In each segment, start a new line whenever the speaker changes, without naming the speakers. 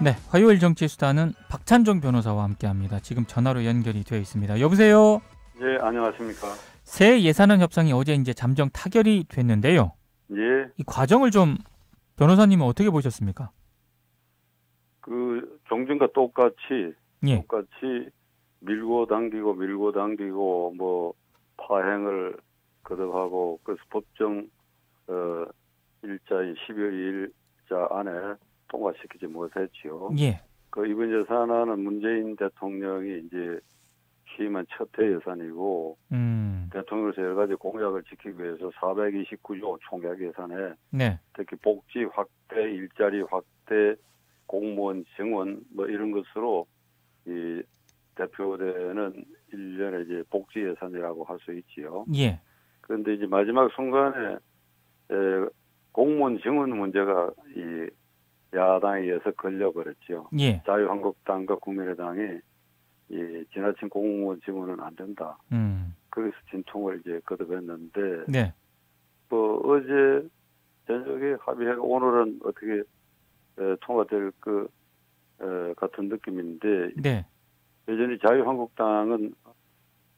네, 화요일 정치수다는 박찬종 변호사와 함께합니다. 지금 전화로 연결이 되어 있습니다. 여보세요.
예, 안녕하십니까.
새 예산안 협상이 어제 이제 잠정 타결이 됐는데요.
예,
이 과정을 좀 변호사님은 어떻게 보셨습니까?
그 종전과 똑같이
예.
밀고 당기고 뭐 파행을 거듭하고 그래서 법정 일자인 12월 2일자 안에 통과시키지 못했지요.
예.
그 이번 예산안은 문재인 대통령이 이제 취임한 첫 대예산이고 대통령으로서 여러 가지 공약을 지키기 위해서 429조 총약 예산에
네.
특히 복지 확대, 일자리 확대, 공무원 증원 뭐 이런 것으로 이 대표되는 일련의 이제 복지 예산이라고 할 수 있지요.
예.
그런데 이제 마지막 순간에 공무원 증원 문제가 이 야당에 의해서 걸려버렸죠.
예.
자유한국당과 국민의당이 이 지나친 공무원 증원은 안 된다. 그래서 진통을 이제 거듭했는데,
네.
뭐 어제 저녁에 합의해가 오늘은 어떻게 통과될 것 같은 느낌인데,
네.
여전히 자유한국당은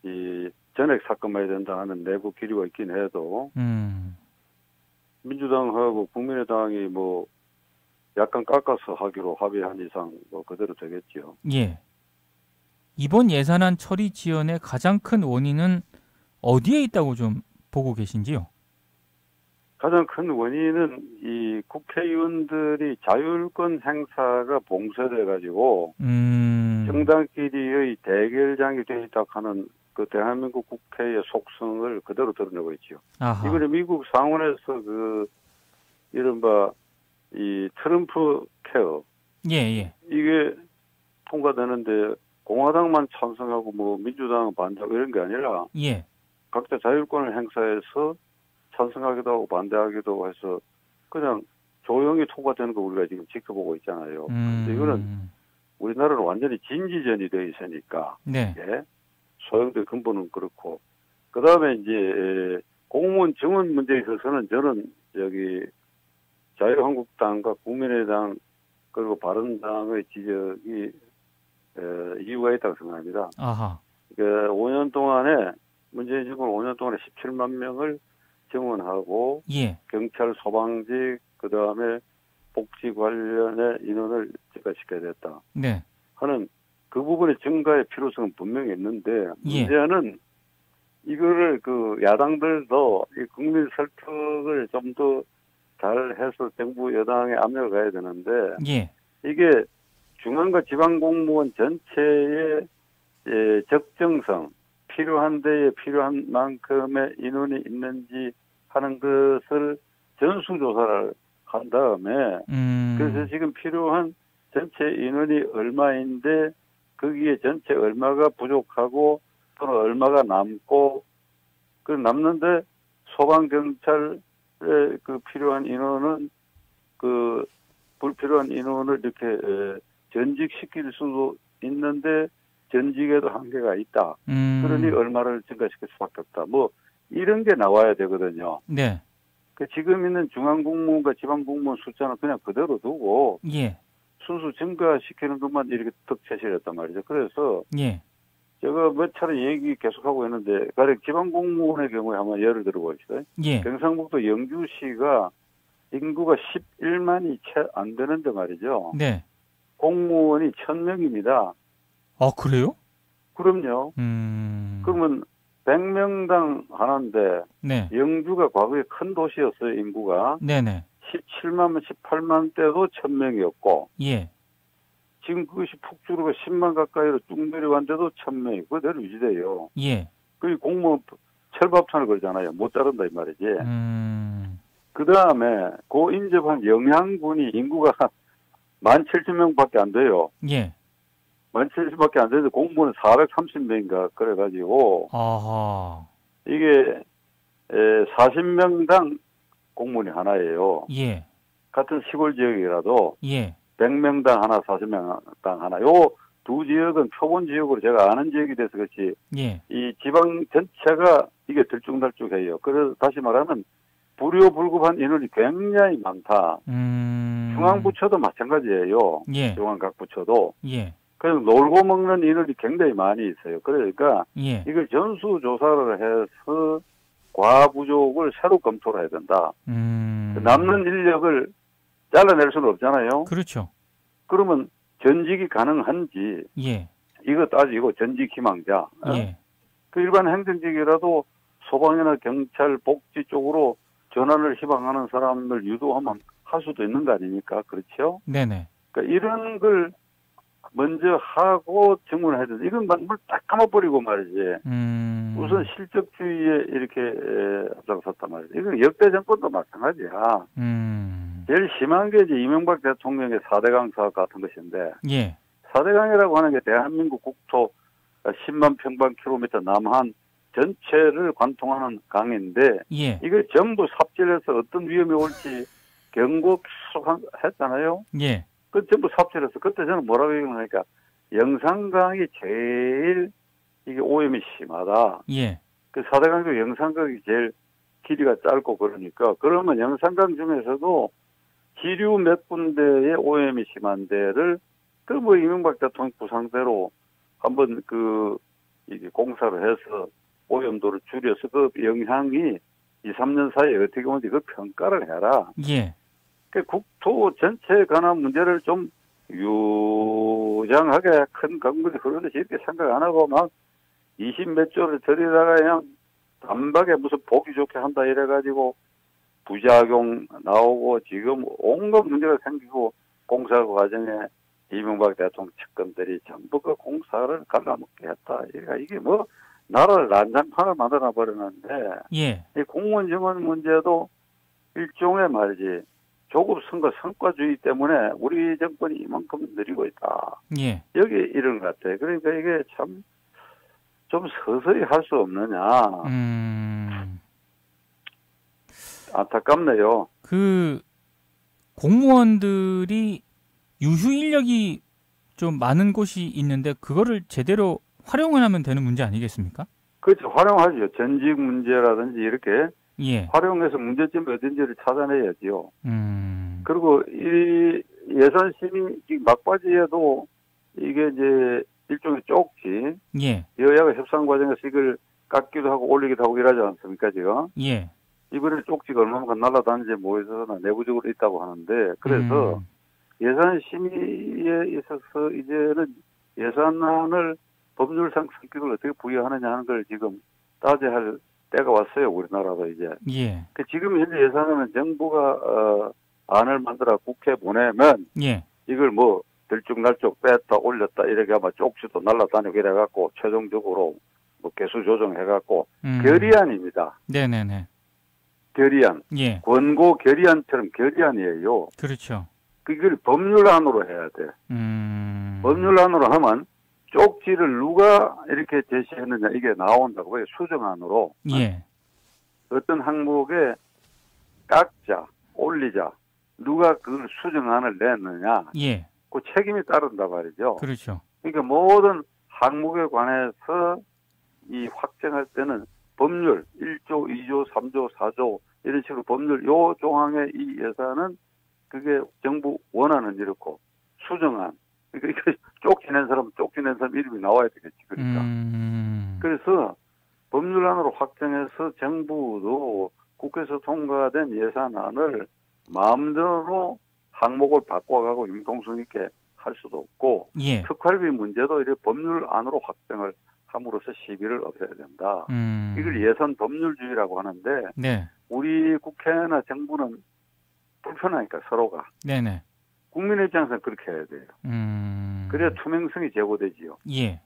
이 전액 삭감해야 된다 하는 내부 기류가 있긴 해도 민주당하고 국민의당이 뭐 약간 깎아서 하기로 합의한 이상 뭐 그대로 되겠죠.
예. 이번 예산안 처리 지연의 가장 큰 원인은 어디에 있다고 좀 보고 계신지요?
가장 큰 원인은 이 국회의원들이 자율권 행사가 봉쇄돼 가지고 정당끼리의 대결장이 돼 있다 하는 그 대한민국 국회의 속성을 그대로 드러내고 있죠.
아하.
이번에 미국 상원에서 그 이른바 이 트럼프 케어
예.
이게 통과되는데 공화당만 찬성하고 뭐 민주당은 반대하고 이런 게 아니라
예.
각자 자율권을 행사해서 찬성하기도 하고 반대하기도 해서 그냥 조용히 통과되는 거 우리가 지금 지켜보고 있잖아요. 근데 이거는 우리나라는 완전히 진지전이 돼 있으니까
네.
예? 소형들 근본은 그렇고 그 다음에 이제 공무원 증원 문제에 있어서는 저는 여기 자유한국당과 국민의당 그리고 바른당의 지적이 이유가 있다고 생각합니다.
아하.
5년 동안에 문재인 정권 5년 동안에 17만 명을 증원하고
예.
경찰, 소방직 그다음에 복지 관련의 인원을 증가시켜야 됐다
네.
하는 그 부분의 증가의 필요성은 분명히 있는데
예.
문제는 이거를 그 야당들도 이 국민 설득을 좀 더 잘해서 정부 여당에 압력을 가야 되는데
예.
이게 중앙과 지방 공무원 전체의 적정성 필요한 데에 필요한 만큼의 인원이 있는지 하는 것을 전수조사를 한 다음에 그래서 지금 필요한 전체 인원이 얼마인데 거기에 전체 얼마가 부족하고 또는 얼마가 남고 그 남는데 소방 경찰에 그 필요한 인원은 그 불필요한 인원을 이렇게 전직시킬 수도 있는데 전직에도 한계가 있다. 그러니 얼마를 증가시킬 수밖에 없다. 뭐 이런 게 나와야 되거든요.
네.
그 지금 있는 중앙공무원과 지방공무원 숫자는 그냥 그대로 두고
예.
순수 증가시키는 것만 이렇게 득체실했단 말이죠. 그래서
예.
제가 몇 차례 얘기 계속하고 있는데 가령 지방공무원의 경우에 한번 예를 들어봅시다.
예.
경상북도 영주시가 인구가 11만이 채 안 되는데 말이죠.
네.
공무원이 1000명입니다.
아, 그래요?
그럼요. 그러면 100명당 하나인데
네.
영주가 과거에 큰 도시였어요. 인구가.
네네.
17만, 18만 때도 1000명이었고
예.
지금 그것이 푹 줄어가 10만 가까이로 쭉 내려간데도 1000명이 그대로 유지돼요.
예.
그 공무원 철밥찬을 걸잖아요. 못 자른다 이 말이지. 그 다음에 그 인접한 영양군이 인구가 17,000명밖에 안 돼요.
예.
17,000명밖에 안 되는데 공무원은 430명인가 그래가지고
아하.
이게 40명당 공무원이 하나예요.
예.
같은 시골 지역이라도
예.
100명당 하나, 40명당 하나. 요 두 지역은 표본 지역으로 제가 아는 지역이 돼서 그렇지
예.
이 지방 전체가 이게 들쭉날쭉해요. 그래서 다시 말하면 불효불급한 인원이 굉장히 많다. 중앙부처도 마찬가지예요.
예.
중앙 각 부처도.
예.
그래서 놀고 먹는 인원이 굉장히 많이 있어요. 그러니까
예.
이걸 전수조사를 해서 과부족을 새로 검토를 해야 된다. 남는 인력을 잘라낼 수는 없잖아요.
그렇죠.
그러면 전직이 가능한지
예.
이거 따지고 전직 희망자.
예.
그 일반 행정직이라도 소방이나 경찰, 복지 쪽으로 전환을 희망하는 사람을 유도하면 할 수도 있는 거 아닙니까? 그렇죠?
네네.
그러니까 이런 걸 먼저 하고 증문을 해야 된다. 이건 물 딱 감아버리고 말이지. 우선 실적주의에 이렇게 앞장섰단 말이지. 이건 역대 정권도 마찬가지야. 제일 심한 게 이제 이명박 대통령의 4대 강사 같은 것인데.
예.
4대 강이라고 하는 게 대한민국 국토 10만 평방킬로미터 남한 전체를 관통하는 강인데.
예.
이걸 전부 삽질해서 어떤 위험이 올지 경고 했잖아요.
예.
그 전부 삽질해서 그때 저는 뭐라고 얘기하니까 영산강이 제일 이게 오염이 심하다.
예.
그 4대강 중 영산강이 제일 길이가 짧고 그러니까 그러면 영산강 중에서도 지류 몇 군데의 오염이 심한 데를 그 뭐 이명박 대통령 구상대로 한번 그 이게 공사를 해서 오염도를 줄여서 그 영향이 2, 3년 사이에 어떻게 오는지 그 평가를 해라.
예.
국토 전체에 관한 문제를 좀 유장하게 큰 강물이 흐르듯이 이렇게 생각 안 하고 막 20몇 조를 들이다가 그냥 단박에 무슨 보기 좋게 한다 이래가지고 부작용 나오고 지금 온갖 문제가 생기고 공사 과정에 이명박 대통령 측근들이 전부 그 공사를 갈라먹게 했다. 이게 뭐 나라를 난장판을 만들어 버렸는데
예.
이 공무원 증원 문제도 일종의 말이지 조급 선거 성과주의 때문에 우리 정권이 이만큼 느리고 있다.
예.
여기 이런 것 같아요. 그러니까 이게 참 좀 서서히 할 수 없느냐. 안타깝네요.
그 공무원들이 유휴 인력이 좀 많은 곳이 있는데 그거를 제대로 활용을 하면 되는 문제 아니겠습니까?
그렇죠. 활용하죠. 전직 문제라든지 이렇게
예.
활용해서 문제점이 어딘지를 찾아내야지요. 그리고 이 예산 심의 막바지에도 이게 이제 일종의 쪽지.
예.
여야가 협상 과정에서 이걸 깎기도 하고 올리기도 하고 이러지 않습니까, 지금?
예.
이번에 쪽지가 얼마만큼 날아다니는지 모르겠으나 내부적으로 있다고 하는데, 그래서 예산 심의에 있어서 이제는 예산안을 법률상 성격을 어떻게 부여하느냐 하는 걸 지금 따져야 할 때가 왔어요, 우리나라도 이제.
예.
지금 현재 예산안은 정부가 안을 만들어 국회에 보내면
예.
이걸 뭐 들쭉날쭉 뺐다 올렸다 이렇게 아마 쪽지도 날아다니고 이래갖고 최종적으로 뭐 개수 조정해갖고 결의안입니다.
네네네.
결의안.
예.
권고 결의안처럼 결의안이에요.
그렇죠.
그걸 법률안으로 해야 돼. 법률안으로 하면 쪽지를 누가 이렇게 제시했느냐 이게 나온다고 해요. 수정안으로.
예.
어떤 항목에 깎자, 올리자. 누가 그걸 수정안을 냈느냐.
예.
그 책임이 따른다 말이죠.
그렇죠.
그러니까 모든 항목에 관해서 이 확정할 때는 법률 1조, 2조, 3조, 4조 이런 식으로 법률 요 조항의 이 예산은 그게 정부 원하는 이렇고 수정안 그러니까 쪽지낸 사람 이름이 나와야 되겠지. 그러니까. 그래서 법률안으로 확정해서 정부도 국회에서 통과된 예산안을 마음대로 항목을 바꿔가고 융통성 있게 할 수도 없고
예.
특활비 문제도 이렇게 법률안으로 확정을 함으로써 시비를 없애야 된다. 이걸 예산 법률주의라고 하는데
네.
우리 국회나 정부는 불편하니까 서로가.
네네.
국민의 입장에서는 그렇게 해야 돼요. 그래야 투명성이 제고되지요.
예.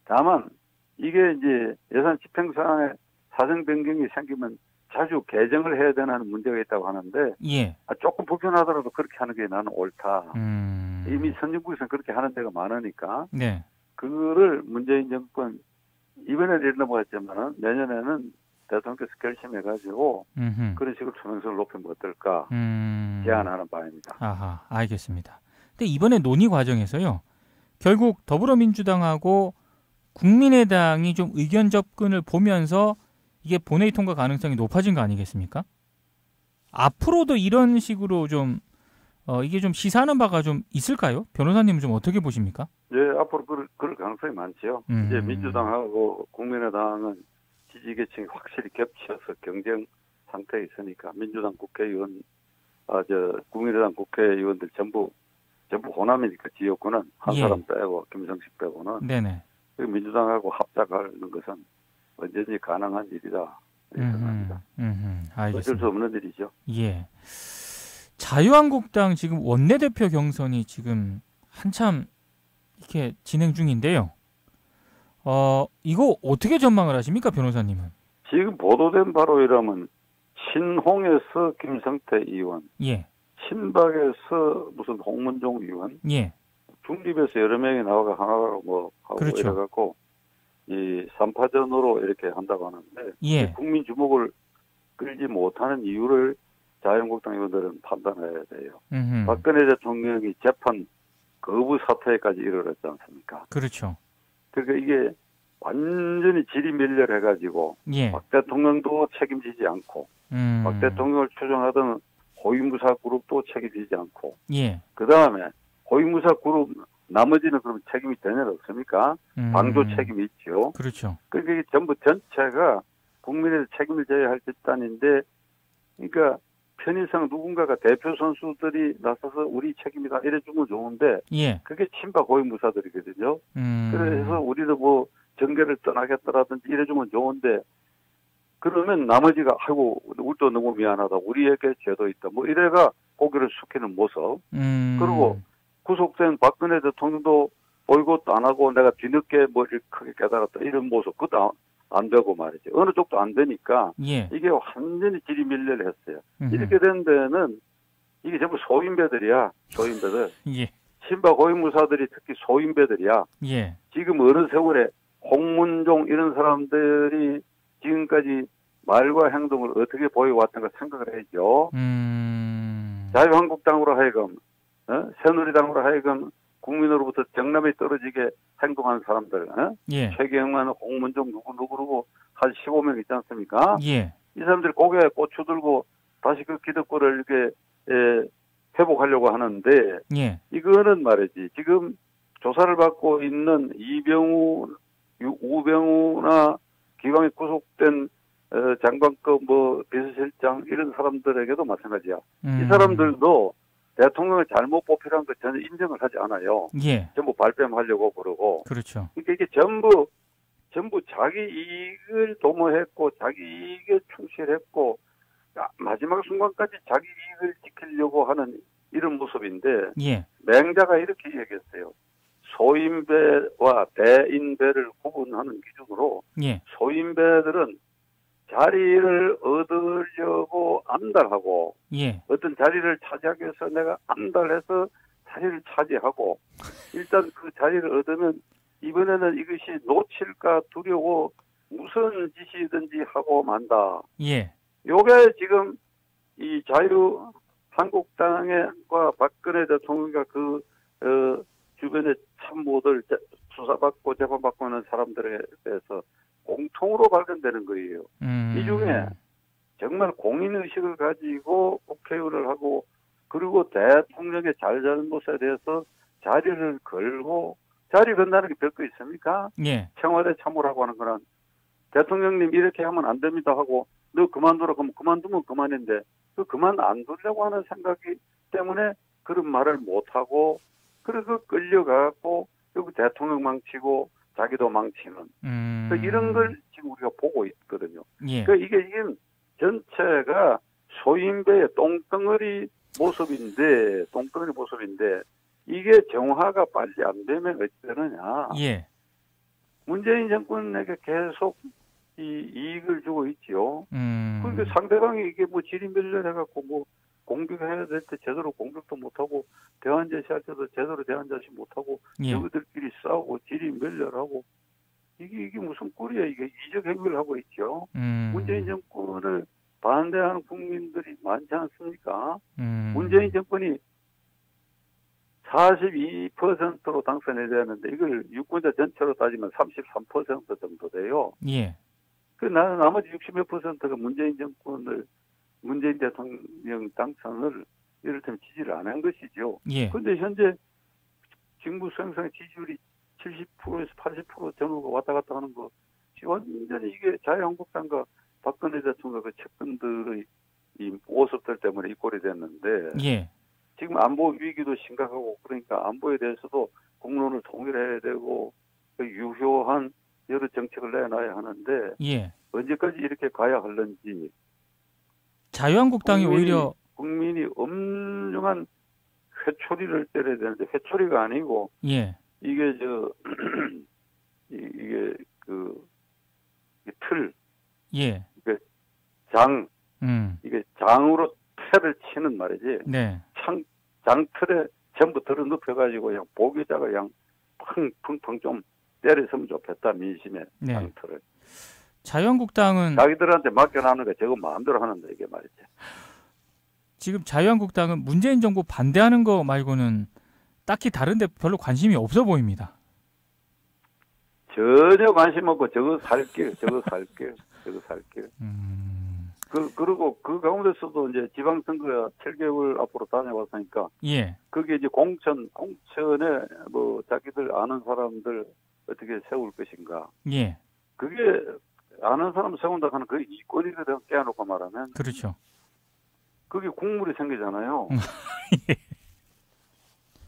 다만 이게 이제 예산 집행사항에 사정 변경이 생기면 자주 개정을 해야 되는 문제가 있다고 하는데
예.
조금 불편하더라도 그렇게 하는 게 나는 옳다. 이미 선진국에서는 그렇게 하는 데가 많으니까
네.
그거를 문재인 정권 이번에는 이런 넘어갔지만은 내년에는 대통령께서 결심해가지고 그런 식으로 투명성을 높이면 어떨까 제안하는 바입니다.
아하, 알겠습니다. 근데 이번에 논의 과정에서요. 결국 더불어민주당하고 국민의당이 좀 의견 접근을 보면서 이게 본회의 통과 가능성이 높아진 거 아니겠습니까? 앞으로도 이런 식으로 좀 이게 좀 시사하는 바가 좀 있을까요? 변호사님은 좀 어떻게 보십니까?
예, 앞으로 그럴 가능성이 많죠. 이제 민주당하고 국민의당은 지지 계층이 확실히 겹쳐서 경쟁 상태에 있으니까 민주당 국회의원, 국민의당 국회의원들 전부 호남이니까 지역구는 한
예.
사람 빼고 김성식 빼고는
네네.
민주당하고 합작하는 것은 언제든지 가능한 일이다 생각합니다.
알겠습니다.
어쩔 수 없는 일이죠.
예. 자유한국당 지금 원내대표 경선이 지금 한참 이렇게 진행 중인데요. 이거 어떻게 전망을 하십니까, 변호사님은?
지금 보도된 바로이라면 친홍에서 김성태 의원,
예.
친박에서 무슨 홍문종 의원,
예.
중립에서 여러 명이 나와가 하나가 하고
그렇죠.
이래갖고 이 3파전으로 이렇게 한다고 하는데
예.
국민 주목을 끌지 못하는 이유를 자유한국당 의원들은 판단해야 돼요. 박근혜 대통령이 재판 거부 사태까지 이르렀지 않습니까?
그렇죠.
그러니까 이게 완전히 지리멸렬해가지고
예.
박 대통령도 책임지지 않고 박 대통령을 추종하던 호위무사 그룹도 책임지지 않고
예.
그 다음에 호위무사 그룹 나머지는 그럼 책임이 되냐 없습니까? 방조 책임이 있죠.
그렇죠.
그러니까 이게 전부 전체가 국민의 책임을 져야 할 집단인데 그러니까 편의상 누군가가 대표 선수들이 나서서 우리 책임이다 이래주면 좋은데
예.
그게 친박 호위무사들이거든요. 그래서 우리도 뭐 정계를 떠나겠다라든지 이래주면 좋은데 그러면 나머지가 아이고 우리도 너무 미안하다 우리에게 죄도 있다 뭐 이래가 고개를 숙이는 모습. 그리고 구속된 박근혜 대통령도 보이콧도 안 하고 내가 뒤늦게 머리를 크게 깨달았다 이런 모습 그것도 안 되고 말이죠. 어느 쪽도 안 되니까
예.
이게 완전히 지리밀렬했어요. 이렇게 된 데는 이게 전부 소인배들이야. 소인배들.
예.
친박 호위무사들이 특히 소인배들이야.
예.
지금 어느 세월에 홍문종 이런 사람들이 지금까지 말과 행동을 어떻게 보여왔던가 생각을 해야죠. 자유한국당으로 하여금 새누리당으로 하여금 국민으로부터 정남이 떨어지게 행동하는 사람들
예.
최경환, 홍문종 누구누구고 한 15명 있지 않습니까?
예.
이 사람들이 고개에 고추 들고 다시 그 기득권을 이렇게 회복하려고 하는데
예.
이거는 말이지 지금 조사를 받고 있는 이병우, 우병우나 기광에 구속된 장관급 뭐 비서실장 이런 사람들에게도 마찬가지야. 이 사람들도 대통령을 잘못 뽑히라는 거 전혀 인정을 하지 않아요.
예.
전부 발뺌하려고 그러고.
그렇죠.
그러니까 이게 전부 자기 이익을 도모했고 자기 이익에 충실했고 마지막 순간까지 자기 이익을 지키려고 하는 이런 모습인데
예.
맹자가 이렇게 얘기했어요. 소인배와 대인배를 구분하는 기준으로
예.
소인배들은 자리를 얻으려고 안달하고
예.
어떤 자리를 차지하기 위해서 내가 안달해서 자리를 차지하고 일단 그 자리를 얻으면 이번에는 이것이 놓칠까 두려워 무슨 짓이든지 하고 만다.
예.
요게 지금 이 자유한국당과 박근혜 대통령과 그 주변의 참모들 수사받고 재판받고 하는 사람들에 대해서 공통으로 발견되는 거예요. 이 중에 정말 공인의식을 가지고 국회의원을 하고 그리고 대통령의 잘잘못에 대해서 자리를 걸고 자리 건다는 게 별거 있습니까?
예.
청와대 참모라고 하는 거는 대통령님 이렇게 하면 안 됩니다 하고 너 그만두라 그러면 그만두면 그만인데 그 그만 안 두려고 하는 생각이 때문에 그런 말을 못하고 그래서 끌려가고 여기 대통령 망치고 자기도 망치는 이런 걸 지금 우리가 보고 있거든요.
예.
그러니까 이게 지금 전체가 소인배의 똥덩어리 모습인데 이게 정화가 빨리 안 되면 어찌 되느냐.
예.
문재인 정권에게 계속 이 이익을 주고 있지요. 그러니까 상대방이 이게 뭐 지리멸렬해갖고 뭐 공격해야 될 때 제대로 공격도 못하고 대안 제시할 때도 제대로 대안 제시 못하고
예.
여기들끼리 싸우고 지리멸렬하고 이게 무슨 꼴이야. 이게 이적 행위를 하고 있죠. 문재인 정권을 반대하는 국민들이 많지 않습니까? 문재인 정권이 42%로 당선이 되었는데 이걸 유권자 전체로 따지면 33% 정도 돼요.
예.
그 나머지 60몇 %가 문재인 정권을 문재인 대통령 당선을 이를테면 지지를 안 한 것이죠.
예.
그런데 현재 정부 수행상의 지지율이 70%에서 80% 전후가 왔다 갔다 하는 거 완전히 이게 자유한국당과 박근혜 대통령의 그 측근들의 이 모습들 때문에 이 꼴이 됐는데
예.
지금 안보 위기도 심각하고 그러니까 안보에 대해서도 국론을 통일해야 되고 유효한 여러 정책을 내놔야 하는데
예.
언제까지 이렇게 가야 할는지
자유한국당이 오히려
국민이 엄중한 회초리를 때려야 되는데 회초리가 아니고
예.
이게 이게 틀
예.
이게 장 이게 장으로 패를 치는 말이지.
네.
장틀에 전부 들어 눕혀가지고 그냥 보기자가 그냥 펑펑펑 좀 때렸으면 좋겠다 민심에
네.
장틀을.
자유한국당은
자기들한테 맡겨놓는 게 저거 마음대로 하는데 이게 말이지.
지금 자유한국당은 문재인 정부 반대하는 거 말고는 딱히 다른데 별로 관심이 없어 보입니다.
전혀 관심 없고 저거 살게요. 그리고 그 가운데서도 이제 지방선거야 7개월 앞으로 다녀왔으니까.
예.
그게 이제 공천에 뭐 자기들 아는 사람들 어떻게 세울 것인가.
예.
그게 아는 사람 세운다 하는 그 이권이거든 깨놓고 말하면.
그렇죠.
그게 국물이 생기잖아요.
예.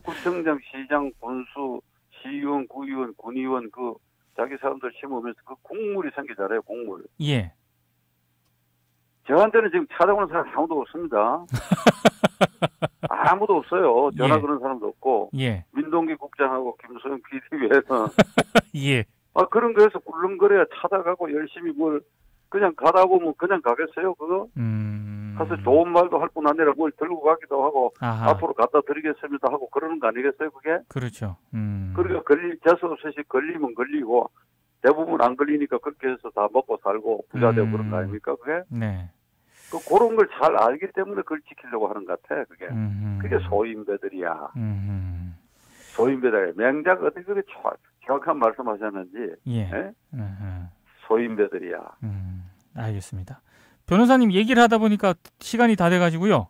구청장, 시장, 군수, 시의원, 구의원, 군의원 그 자기 사람들 심으면서 그 국물이 생기잖아요. 국물.
예.
저한테는 지금 찾아오는 사람 아무도 없습니다. 아무도 없어요. 전화
예.
그런 사람도 없고.
예.
민동기 국장하고 김소영 PD에서
예.
그런 거에서 꿀렁거려야 찾아가고 열심히 뭘 그냥 가다 보면 그냥 가겠어요. 그거? 가서 좋은 말도 할 뿐 아니라 뭘 들고 가기도 하고
아하.
앞으로 갖다 드리겠습니다 하고 그러는 거 아니겠어요 그게?
그렇죠.
그러니까 재수 없이 걸리면 걸리고 대부분 안 걸리니까 그렇게 해서 다 먹고 살고 부자 되고 그런 거 아닙니까 그게?
네.
그런 걸 잘 알기 때문에 그걸 지키려고 하는 것 같아 그게. 그게 소인배들이야. 소인배들. 맹자가 어떻게 그렇게 정확한 말씀하셨는지.
예.
예? 소인배들이야.
알겠습니다. 변호사님 얘기를 하다 보니까 시간이 다 돼가지고요.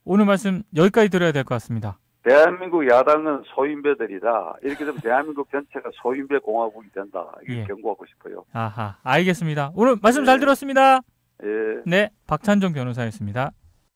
오늘 말씀 여기까지 들어야 될 것 같습니다.
대한민국 야당은 소인배들이다. 이렇게 되면 대한민국 전체가 소인배 공화국이 된다. 이렇게 경고하고 싶어요.
아하, 알겠습니다. 오늘 말씀 잘 들었습니다.
예.
네, 박찬종 변호사였습니다.